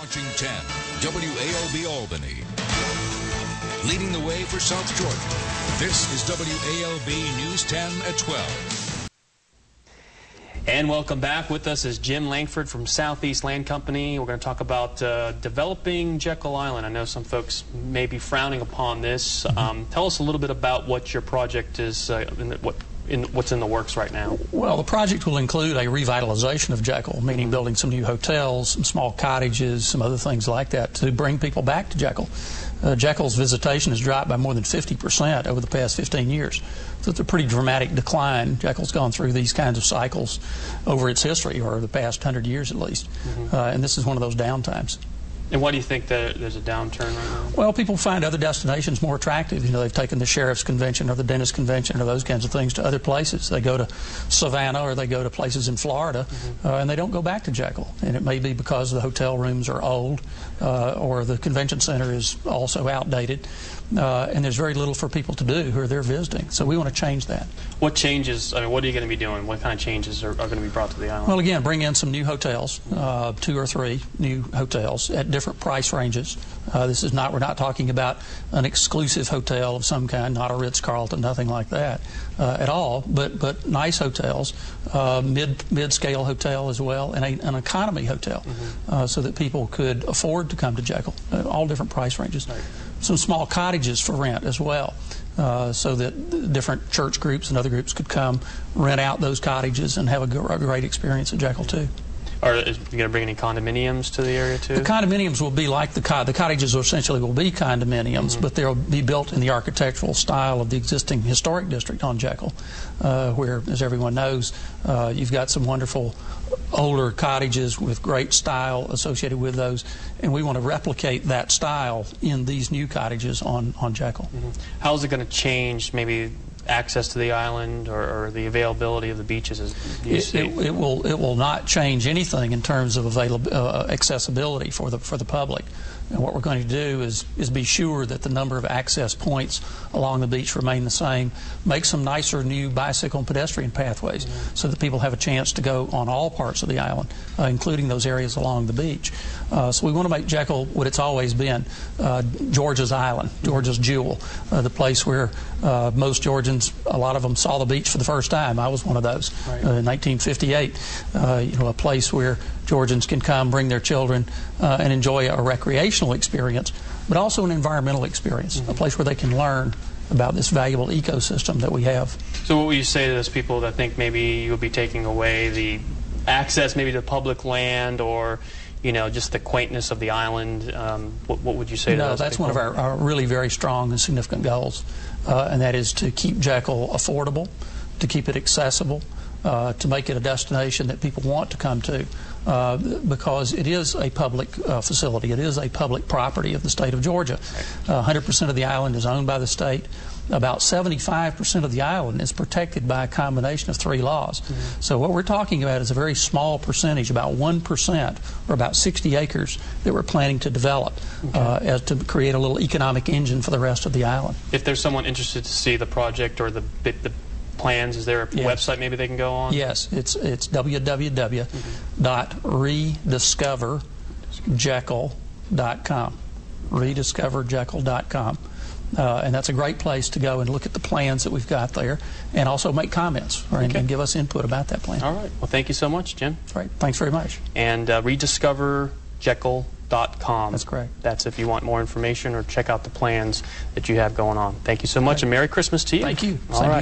Launching 10, WALB-Albany. Leading the way for South Georgia. This is WALB News 10 at 12. And welcome back. With us is Jim Langford from Southeast Land Company. We're going to talk about developing Jekyll Island. I know some folks may be frowning upon this. Tell us a little bit about what your project is, what's in the works right now. Well, the project will include a revitalization of Jekyll, meaning building some new hotels, some small cottages, some other things like that to bring people back to Jekyll. Jekyll's visitation has dropped by more than 50% over the past 15 years. So it's a pretty dramatic decline. Jekyll's gone through these kinds of cycles over its history, or the past 100 years at least. And this is one of those downtimes. And why do you think that there's a downturn right now? Well, people find other destinations more attractive. You know, they've taken the sheriff's convention or the dentist convention or those kinds of things to other places. They go to Savannah or they go to places in Florida, and they don't go back to Jekyll. And it may be because the hotel rooms are old or the convention center is also outdated, and there's very little for people to do who are there visiting. So we want to change that. What changes, I mean, what are you going to be doing? What kind of changes are going to be brought to the island? Well, again, bring in some new hotels, 2 or 3 new hotels at different price ranges. This is not, we're not talking about an exclusive hotel of some kind, not a Ritz-Carlton, nothing like that at all, but nice hotels, mid-scale hotel as well, and an economy hotel, so that people could afford to come to Jekyll, all different price ranges. Right. Some small cottages for rent as well, so that different church groups and other groups could come rent out those cottages and have a great experience at Jekyll too. Are you going to bring any condominiums to the area too? The condominiums will be like the cottages essentially will be condominiums, but they'll be built in the architectural style of the existing historic district on Jekyll, where, as everyone knows, you've got some wonderful older cottages with great style associated with those, and we want to replicate that style in these new cottages on Jekyll. How is it going to change maybe access to the island or the availability of the beaches? It will not change anything in terms of accessibility for the public. And what we're going to do is be sure that the number of access points along the beach remain the same. Make some nicer new bicycle and pedestrian pathways so that people have a chance to go on all parts of the island, including those areas along the beach. So we want to make Jekyll what it's always been, Georgia's island, Georgia's jewel, the place where most Georgians, a lot of them, saw the beach for the first time. I was one of those in 1958. You know, a place where Georgians can come, bring their children, and enjoy a recreational experience, but also an environmental experience, a place where they can learn about this valuable ecosystem that we have. So what would you say to those people that think maybe you'll be taking away the access maybe to public land, or just the quaintness of the island? What would you say to those people? No, that's one of our really very strong and significant goals, and that is to keep Jekyll affordable, to keep it accessible, to make it a destination that people want to come to, because it is a public facility. It is a public property of the state of Georgia. 100% of the island is owned by the state. About 75% of the island is protected by a combination of 3 laws. So what we're talking about is a very small percentage, about 1%, or about 60 acres, that we're planning to develop as to create a little economic engine for the rest of the island. If there's someone interested to see the project or the plans, is there a website maybe they can go on? Yes, it's www.rediscoverjekyll.com. rediscoverjekyll.com. And that's a great place to go and look at the plans that we've got there, and also make comments and give us input about that plan. All right. Well, thank you so much, Jim. Right. Thanks very much. And rediscoverjekyll.com. That's correct. That's if you want more information or check out the plans that you have going on. Thank you so much, and Merry Christmas to you. Thank you. All right.